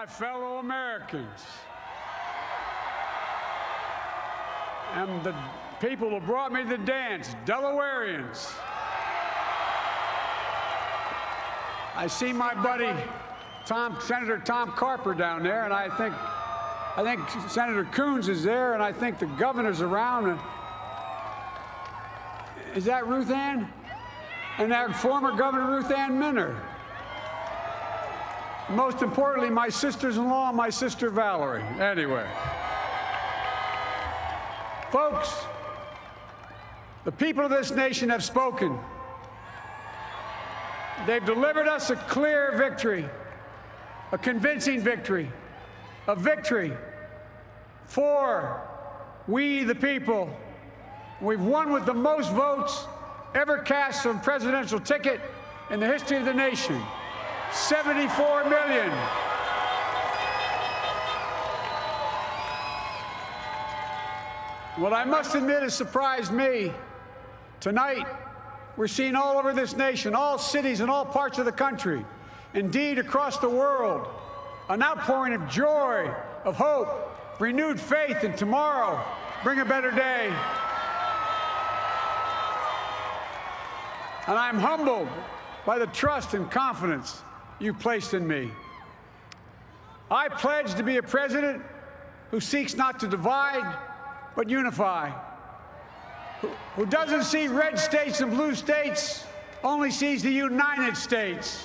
my fellow Americans, and the people who brought me to the dance, Delawareans. I see my buddy Senator Tom Carper down there, and I think Senator Coons is there, and I think the governor's around. And is that Ruth Ann? And our former Governor Ruth Ann Minner. Most importantly, my sisters-in-law and my sister Valerie. Anyway. Folks, the people of this nation have spoken. They've delivered us a clear victory, a convincing victory, a victory for we the people. We've won with the most votes ever cast on a presidential ticket in the history of the nation. 74 million. What I must admit has surprised me. Tonight, we're seeing all over this nation, all cities and all parts of the country, indeed across the world, an outpouring of joy, of hope, renewed faith in tomorrow, bring a better day. And I'm humbled by the trust and confidence you've placed in me. I pledge to be a president who seeks not to divide, but unify, who doesn't see red states and blue states, only sees the United States,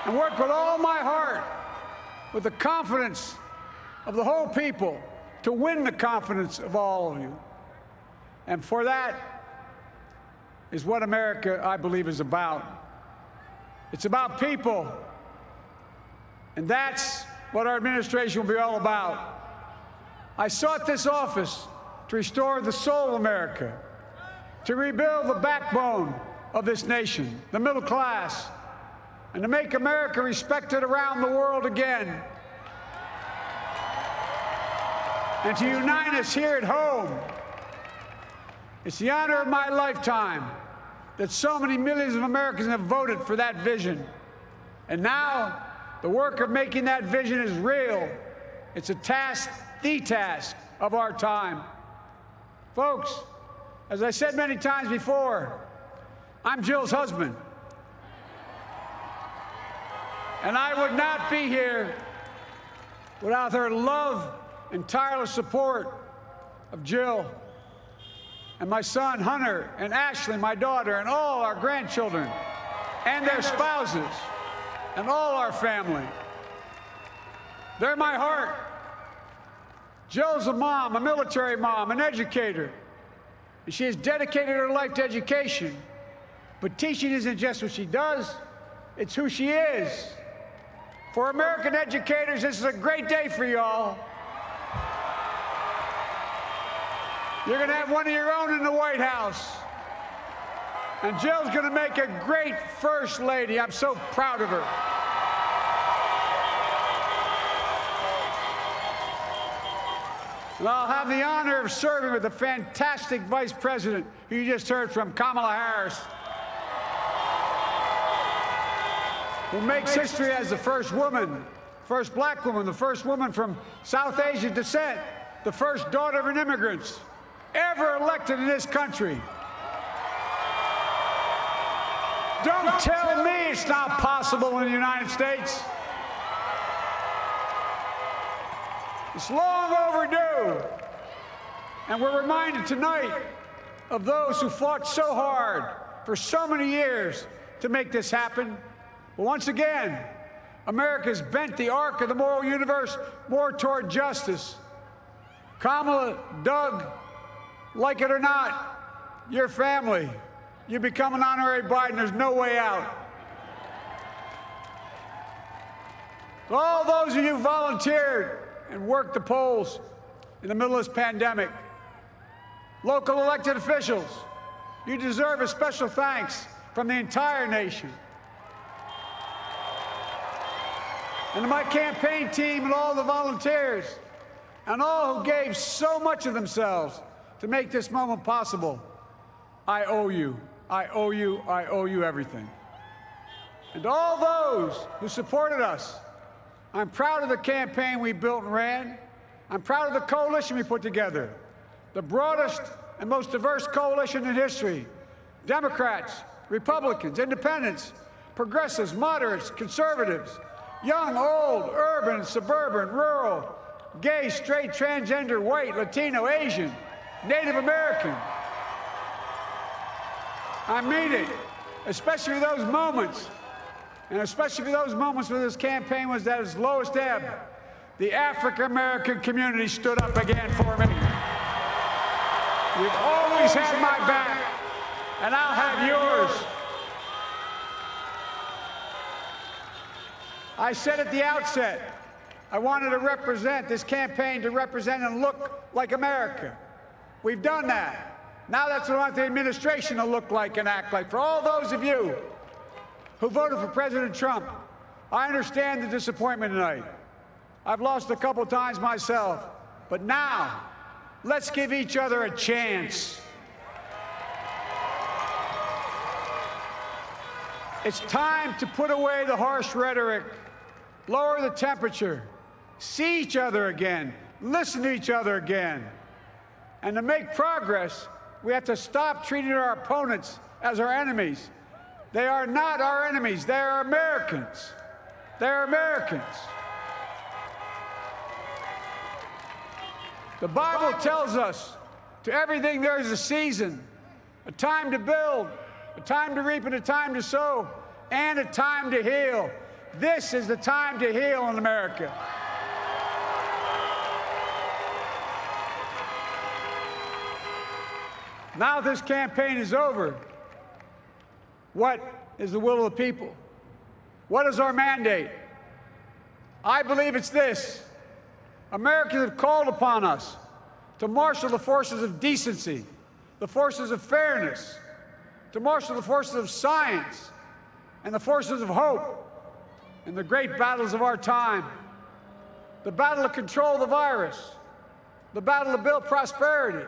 and work with all my heart, with the confidence of the whole people, to win the confidence of all of you. And for that is what America, I believe, is about. It's about people, and that's what our administration will be all about. I sought this office to restore the soul of America, to rebuild the backbone of this nation, the middle class, and to make America respected around the world again, and to unite us here at home. It's the honor of my lifetime that so many millions of Americans have voted for that vision. And now, the work of making that vision is real. It's a task, the task of our time. Folks, as I said many times before, I'm Jill's husband. And I would not be here without her love and tireless support of Jill and my son, Hunter, and Ashley, my daughter, and all our grandchildren, and their spouses, and all our family. They're my heart. Jill's a mom, a military mom, an educator, and she has dedicated her life to education. But teaching isn't just what she does, it's who she is. For American educators, this is a great day for y'all. You're going to have one of your own in the White House. And Jill's going to make a great First Lady. I'm so proud of her. And I'll have the honor of serving with the fantastic Vice President who you just heard from, Kamala Harris, who makes history as the first woman, first black woman, the first woman from South Asian descent, the first daughter of an immigrant ever elected in this country. Don't tell me it's not possible in the United States. It's long overdue. And we're reminded tonight of those who fought so hard for so many years to make this happen. But once again, America's bent the arc of the moral universe more toward justice. Kamala, Doug, like it or not, your family, you become an honorary Biden, there's no way out. All those of you who volunteered and worked the polls in the middle of this pandemic, local elected officials, you deserve a special thanks from the entire nation. And to my campaign team and all the volunteers, and all who gave so much of themselves to make this moment possible, I owe you. I owe you. I owe you everything. And to all those who supported us, I'm proud of the campaign we built and ran. I'm proud of the coalition we put together, the broadest and most diverse coalition in history. Democrats, Republicans, independents, progressives, moderates, conservatives, young, old, urban, suburban, rural, gay, straight, transgender, white, Latino, Asian, Native American. I mean it, especially for those moments, and especially for those moments when this campaign was at its lowest ebb. The African-American community stood up again for me. You've always had my back, and I'll have yours. I said at the outset, I wanted to represent this campaign to represent and look like America. We've done that. Now that's what I want the administration to look like and act like. For all those of you who voted for President Trump, I understand the disappointment tonight. I've lost a couple times myself, but now let's give each other a chance. It's time to put away the harsh rhetoric, lower the temperature, see each other again, listen to each other again. And to make progress, we have to stop treating our opponents as our enemies. They are not our enemies. They are Americans. They are Americans. The Bible tells us, to everything there is a season, a time to build, a time to reap, and a time to sow, and a time to heal. This is the time to heal in America. Now this campaign is over. What is the will of the people? What is our mandate? I believe it's this. Americans have called upon us to marshal the forces of decency, the forces of fairness, to marshal the forces of science and the forces of hope in the great battles of our time. The battle to control the virus, the battle to build prosperity,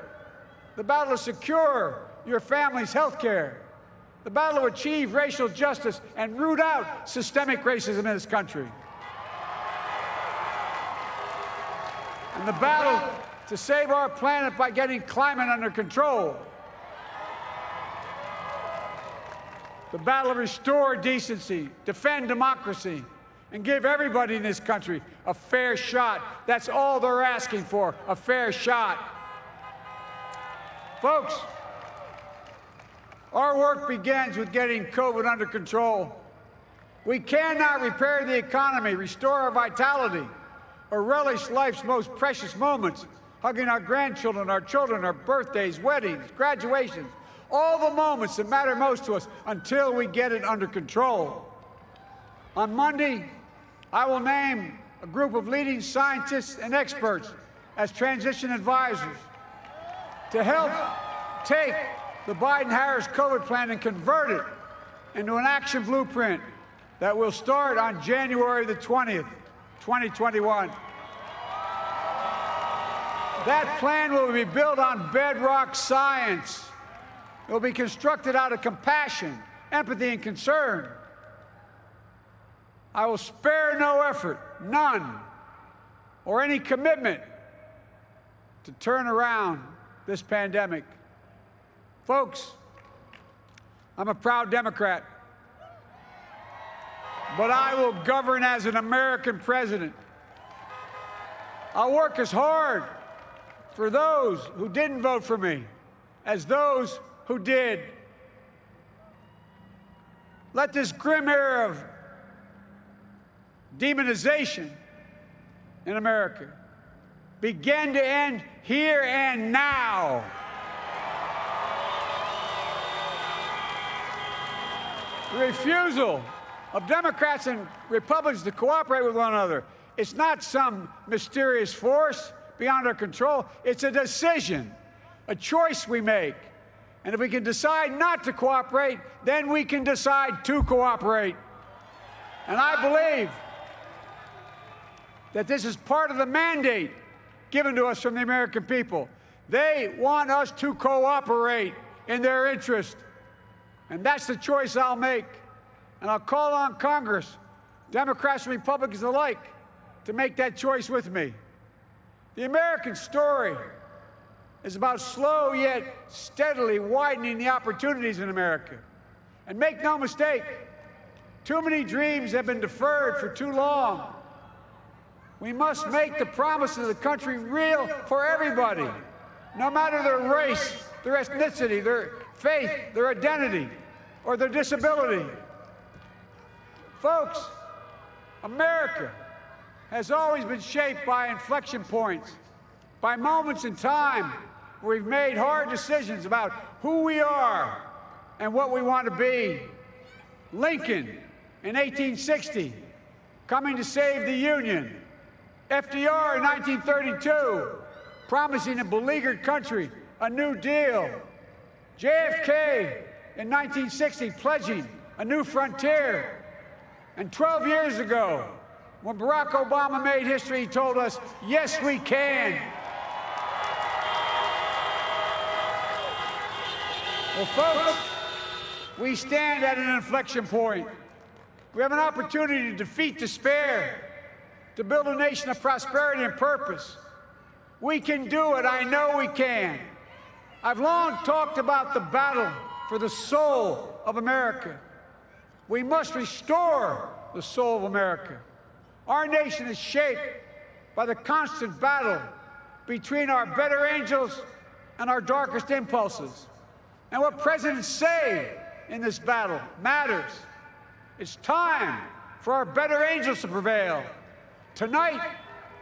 the battle to secure your family's health care, the battle to achieve racial justice and root out systemic racism in this country, and the battle to save our planet by getting climate under control, the battle to restore decency, defend democracy, and give everybody in this country a fair shot. That's all they're asking for, a fair shot. Folks, our work begins with getting COVID under control. We cannot repair the economy, restore our vitality, or relish life's most precious moments, hugging our grandchildren, our children, our birthdays, weddings, graduations, all the moments that matter most to us, until we get it under control. On Monday, I will name a group of leading scientists and experts as transition advisors to help take the Biden-Harris COVID plan and convert it into an action blueprint that will start on January the 20th, 2021. That plan will be built on bedrock science. It will be constructed out of compassion, empathy, and concern. I will spare no effort, none, or any commitment to turn around this pandemic. Folks, I'm a proud Democrat, but I will govern as an American president. I'll work as hard for those who didn't vote for me as those who did. Let this grim era of demonization in America begin to end here and now. The refusal of Democrats and Republicans to cooperate with one another, it's not some mysterious force beyond our control. It's a decision, a choice we make. And if we can decide not to cooperate, then we can decide to cooperate. And I believe that this is part of the mandate given to us from the American people. They want us to cooperate in their interest. And that's the choice I'll make. And I'll call on Congress, Democrats and Republicans alike, to make that choice with me. The American story is about slow yet steadily widening the opportunities in America. And make no mistake, too many dreams have been deferred for too long. We must make the promises of the country real for everybody, no matter their race, their ethnicity, their faith, their identity, or their disability. Folks, America has always been shaped by inflection points, by moments in time where we've made hard decisions about who we are and what we want to be. Lincoln in 1860, coming to save the Union. FDR in 1932, promising a beleaguered country a new deal. JFK in 1960, pledging a new frontier. And 12 years ago, when Barack Obama made history, he told us, yes, we can. Well, folks, we stand at an inflection point. We have an opportunity to defeat despair, to build a nation of prosperity and purpose. We can do it. I know we can. I've long talked about the battle for the soul of America. We must restore the soul of America. Our nation is shaped by the constant battle between our better angels and our darkest impulses. And what presidents say in this battle matters. It's time for our better angels to prevail. Tonight,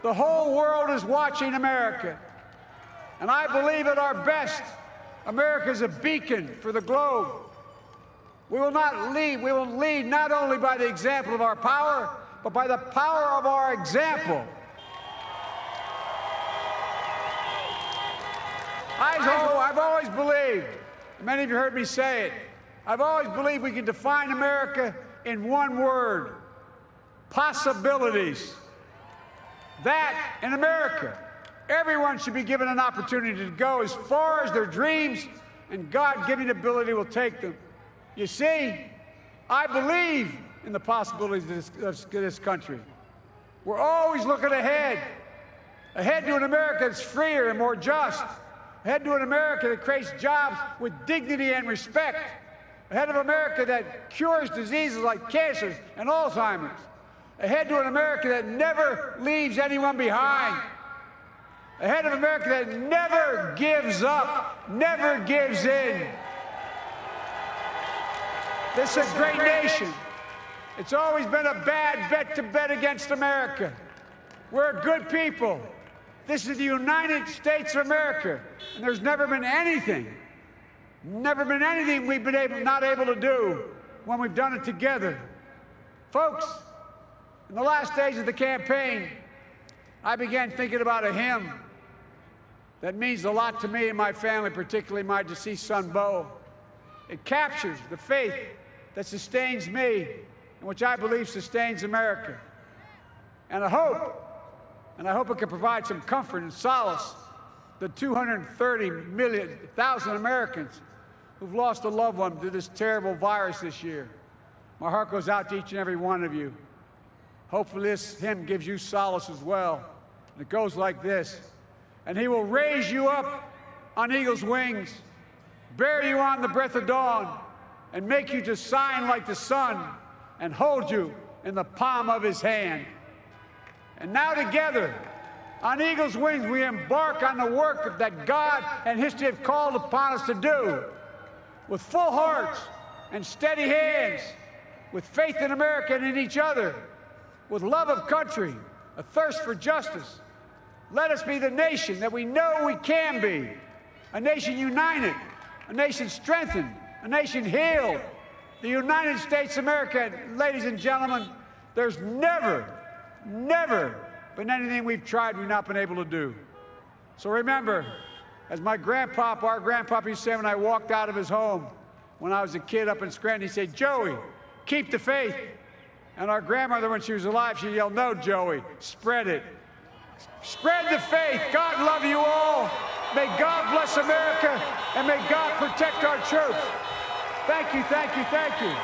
the whole world is watching America. And I believe at our best, America is a beacon for the globe. We will lead not only by the example of our power, but by the power of our example. I've always believed, many of you heard me say it, I've always believed we can define America in one word: possibilities. That, in America, everyone should be given an opportunity to go as far as their dreams and God-given ability will take them. You see, I believe in the possibilities of this country. We're always looking ahead to an America that's freer and more just, ahead to an America that creates jobs with dignity and respect, ahead of America that cures diseases like cancer and Alzheimer's, ahead to an America that never leaves anyone behind, ahead of America that never gives up, never gives in. This is a great nation. It's always been a bad bet to bet against America. We're good people. This is the United States of America, and there's never been anything we've been not able to do when we've done it together. Folks, in the last days of the campaign, I began thinking about a hymn that means a lot to me and my family, particularly my deceased son, Bo. It captures the faith that sustains me and which I believe sustains America. And I hope it can provide some comfort and solace to 230,000 Americans who've lost a loved one to this terrible virus this year. My heart goes out to each and every one of you. Hopefully this hymn gives you solace as well. And it goes like this: and he will raise you up on eagle's wings, bear you on the breath of dawn, and make you to shine like the sun, and hold you in the palm of his hand. And now together, on eagle's wings, we embark on the work that God and history have called upon us to do, with full hearts and steady hands, with faith in America and in each other, with love of country, a thirst for justice. Let us be the nation that we know we can be, a nation united, a nation strengthened, a nation healed. The United States of America, ladies and gentlemen, there's never been anything we've tried we've not been able to do. So remember, as our grandpapa used to say when I walked out of his home when I was a kid up in Scranton, he said, "Joey, keep the faith." And our grandmother, when she was alive, she yelled, "No, Joey, spread it." Spread the faith. God love you all. May God bless America, and may God protect our troops. Thank you, thank you, thank you.